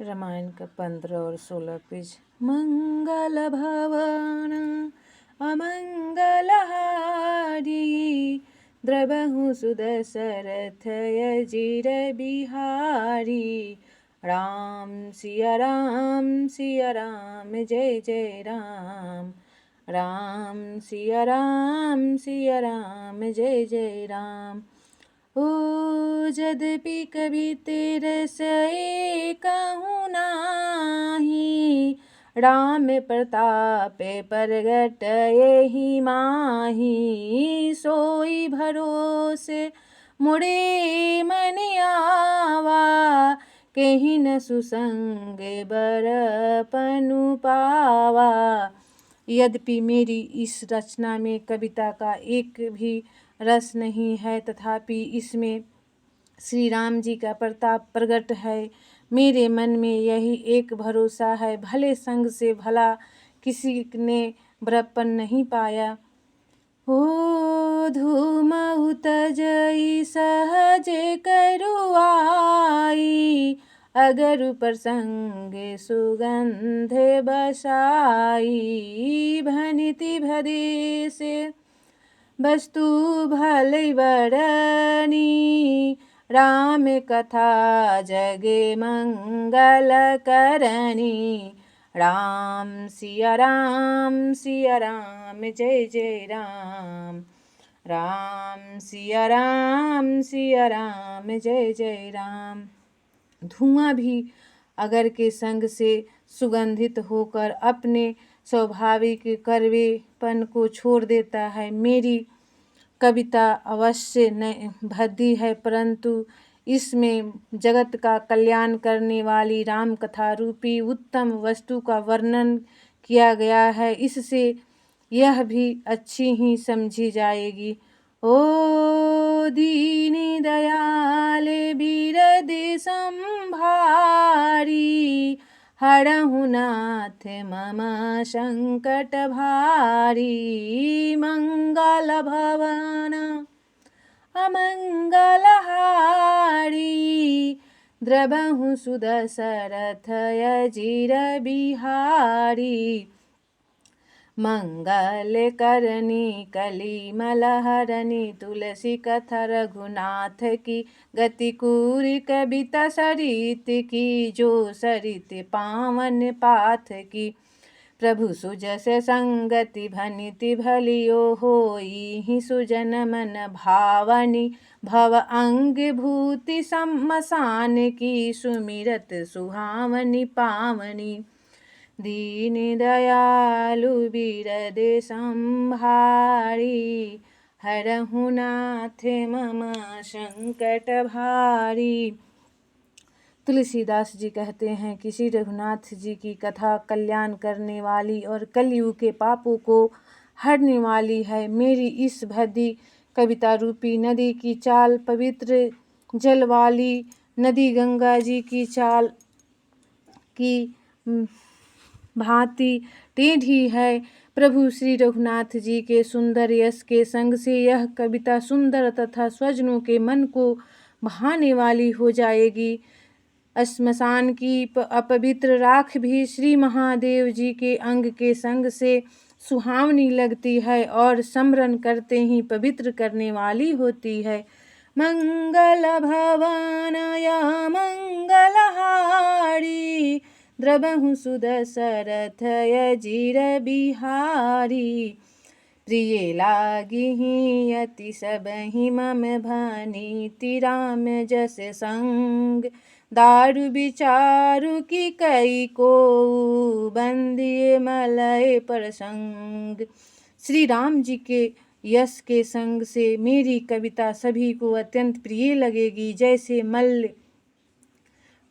रामायण का 15 और 16 पेज। मंगल भवन अमंगल हारी, द्रवहु सुदशरथ अजिर बिहारी। राम सिया राम सिया राम जय जय राम, राम सिया राम सिया राम जय जय राम। ओ यद्यपि कभी तेरस कहूँ नाही, राम प्रताप प्रगट एहि माही। सोई भरोसे मुड़े मन आवा, कहीं न सुसंग बरपनु पावा। यद्यपि मेरी इस रचना में कविता का एक भी रस नहीं है, तथापि इसमें श्री राम जी का प्रताप प्रकट है। मेरे मन में यही एक भरोसा है, भले संग से भला किसी ने बरपन नहीं पाया। हो धूमउ तजई सहज करुआई, अगर प्रसंग सुगंध बसाई। भनिति भदेश वस्तु भले बरनी, राम कथा जगे मंगल करनी। राम सिया राम जय जय राम, राम सिया राम जय जय राम। धुआं भी अगर के संग से सुगंधित होकर अपने स्वाभाविक कड़वेपन को छोड़ देता है। मेरी कविता अवश्य न भद्दी है, परंतु इसमें जगत का कल्याण करने वाली राम कथा रूपी उत्तम वस्तु का वर्णन किया गया है। इससे यह भी अच्छी ही समझी जाएगी। ओ दीन दयाल बिरद संभारी, हरहु नाथ मम संकट भारी। मंगल भवन अमंगल हारी, द्रवहु सुदशरथ अजिर बिहारी। मंगल करनी कली मलहरनी, तुलसी कथा रघुनाथ की। गति कूरि कविता सरित की, जो सरित पावन पाथ की। प्रभु सुजस संगति भनिति भलियो, होई ही सुजन मन भावनी। भव अंग भूति सम्मसान की, सुमिरत सुहावनी पावनी। दीन दयालु बिरद संभारी, हरहु नाथ मम संकट भारी। तुलसीदास जी कहते हैं कि श्री रघुनाथ जी की कथा कल्याण करने वाली और कलयुग के पापों को हरने वाली है। मेरी इस भद्दी कविता रूपी नदी की चाल पवित्र जल वाली नदी गंगा जी की चाल की भांति टेढ़ी है। प्रभु श्री रघुनाथ जी के सुंदर यश के संग से यह कविता सुंदर तथा स्वजनों के मन को भाने वाली हो जाएगी। श्मशान की अपवित्र राख भी श्री महादेव जी के अंग के संग से सुहावनी लगती है और स्मरण करते ही पवित्र करने वाली होती है। मंगल भवन या मंगलहारी, द्रवहु सुदशरथ अजिर बिहारी। प्रिय लागिहि अति सबहि मम भनिति, राम जस संग दारु विचारु की कई को, बंदिए मलय प्रसंग। श्री राम जी के यश के संग से मेरी कविता सभी को अत्यंत प्रिय लगेगी। जैसे मल्ल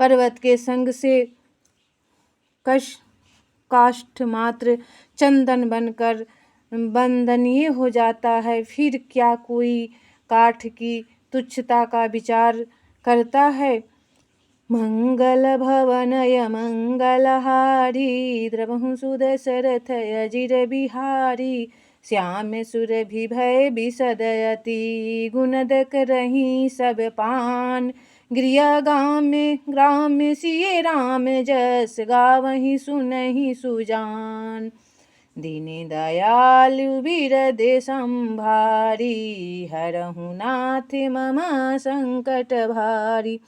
पर्वत के संग से काष्ठ मात्र चंदन बनकर बंदनीय हो जाता है, फिर क्या कोई काठ की तुच्छता का विचार करता है। मंगल भवन अमंगलहारी, द्रवहु सुदशरथ अजिर बिहारी। श्याम सुरभि भय बिसदयति, गुणदक रही सब पान। गृह ग्राम सिए राम जस गावहि सुनहि सुजान। दीन दयालु बिरदे संभारी हरहु नाथ मम संकट भारी।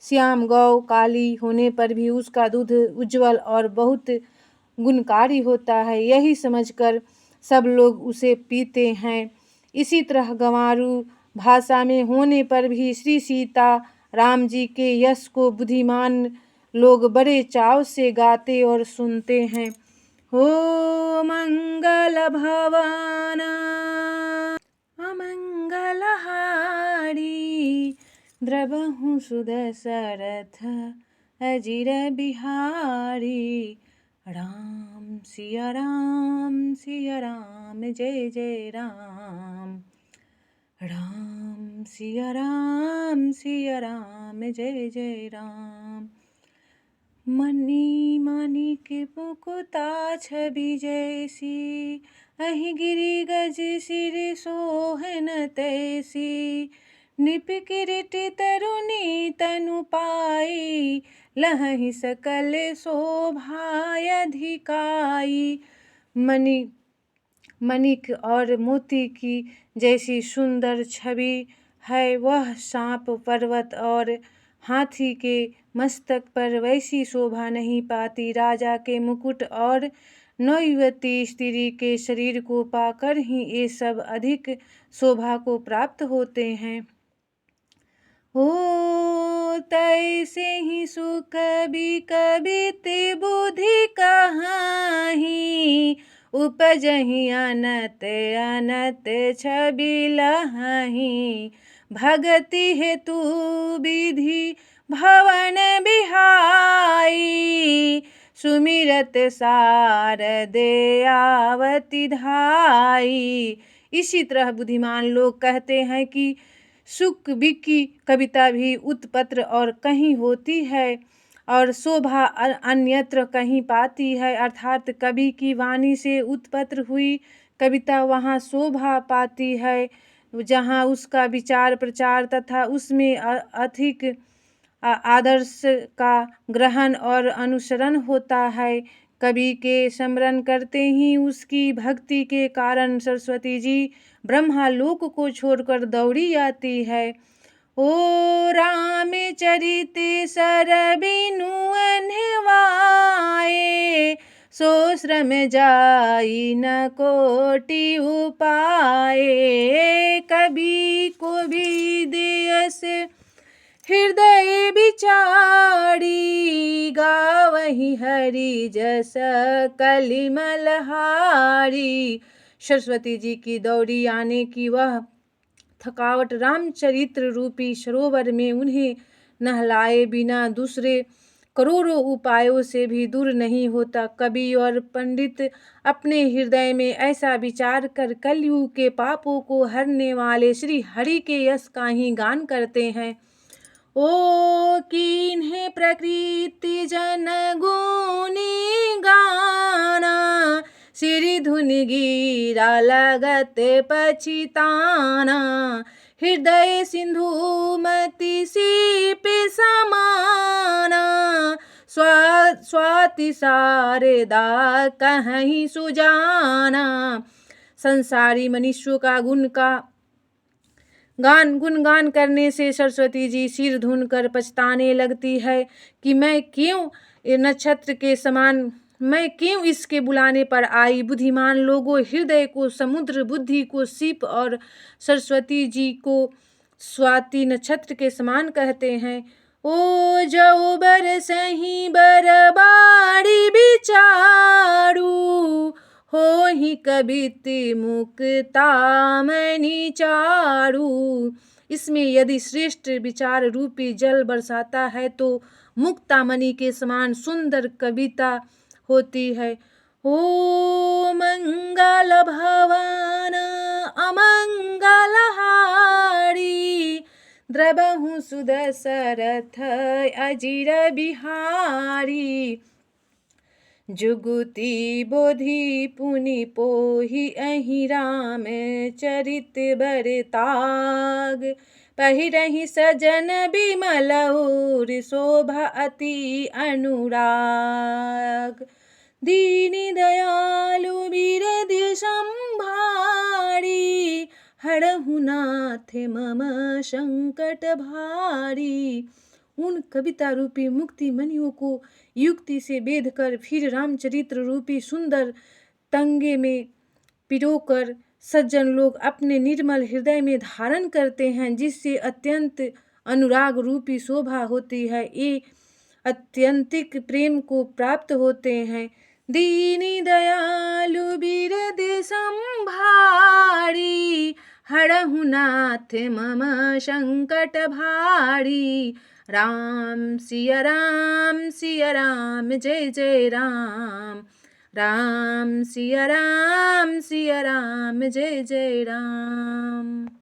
श्याम गौ काली होने पर भी उसका दूध उज्जवल और बहुत गुणकारी होता है, यही समझकर सब लोग उसे पीते हैं। इसी तरह गंवारू भाषा में होने पर भी श्री सीता राम जी के यश को बुद्धिमान लोग बड़े चाव से गाते और सुनते हैं। हो मंगल भवन अमंगल हारी द्रवहु सुदशरथ अजिर बिहारी। राम सिया राम जय जय राम। राम सिया राम जय जय राम। मणि माणिक मुकुता छवि जैसी अहि गिरि गज सिर सोहन तैसी। नृप किरीट तरुणी तनु पाई लहहि सकल शोभाय अधिकाई। मणिक और मोती की जैसी सुंदर छवि है वह सांप पर्वत और हाथी के मस्तक पर वैसी शोभा नहीं पाती। राजा के मुकुट और नवयुवती स्त्री के शरीर को पाकर ही ये सब अधिक शोभा को प्राप्त होते हैं। हो तैसे ही सुख कबित बुद्धि कहाही उपजहि अनत अनत छवि लहहि। भगति हेतु विधि भवन बिहाई सुमिरत शारद आवती धाई। इसी तरह बुद्धिमान लोग कहते हैं कि सुख की कविता भी उत्पत्र और कहीं होती है और शोभा अन्यत्र कहीं पाती है, अर्थात कवि की वाणी से उत्पत्र हुई कविता वहाँ शोभा पाती है जहाँ उसका विचार प्रचार तथा उसमें अधिक आदर्श का ग्रहण और अनुसरण होता है। कवि के स्मरण करते ही उसकी भक्ति के कारण सरस्वती जी ब्रह्मालोक को छोड़कर दौड़ी आती है। ओ रामचरित सरबिनु अनवाए सो श्रम जाई न कोटि उपाए। कवि को विदेश हृदय बिचारी गावहि हरि जस कलिमलहारी। सरस्वती जी की दौड़ी आने की वह थकावट रामचरित्र रूपी सरोवर में उन्हें नहलाए बिना दूसरे करोड़ों उपायों से भी दूर नहीं होता। कवि और पंडित अपने हृदय में ऐसा विचार कर कलयुग के पापों को हरने वाले श्री हरि के यश का ही गान करते हैं। ओ किन्हें प्रकृति जन गुनी गाना सिरि धुन गिरा लगत पछिताना। हृदय सिंधु मति सीप समाना स्वाति शारदा कहीं सुजाना। संसारी मनुष्यों का गुणगान करने से सरस्वती जी सिर धुन कर पछताने लगती है कि मैं क्यों इसके बुलाने पर आई। बुद्धिमान लोगों हृदय को समुद्र, बुद्धि को सीप और सरस्वती जी को स्वाति नक्षत्र के समान कहते हैं। ओ जो बरसहि बरबारी विचारू हो ही कबित मुक्तामणि चारू। इसमें यदि श्रेष्ठ विचार रूपी जल बरसाता है तो मुक्तामणि के समान सुंदर कविता होती है। ओ मंगल भवन अमंगल हारी द्रवहु सुदशरथ अजिर बिहारी। जुगुति बोधि पुनि पोहि अहि राम चरित बरताग पहिरहि सजन बिमल और शोभा अति अनुराग। दीन दयालु बिरधि संभारी, हरहु नाथ मम संकट भारी। उन कविता रूपी मुक्ति मणियों को युक्ति से बेध कर फिर रामचरित्र रूपी सुंदर तंगे में पिरोकर सज्जन लोग अपने निर्मल हृदय में धारण करते हैं, जिससे अत्यंत अनुराग रूपी शोभा होती है। ये अत्यंतिक प्रेम को प्राप्त होते हैं। दीनी दयालु बिरधि संभारी, हरहु नाथ मम संकट भारी। राम सिया राम जय जय राम। राम सिया राम जय जय राम।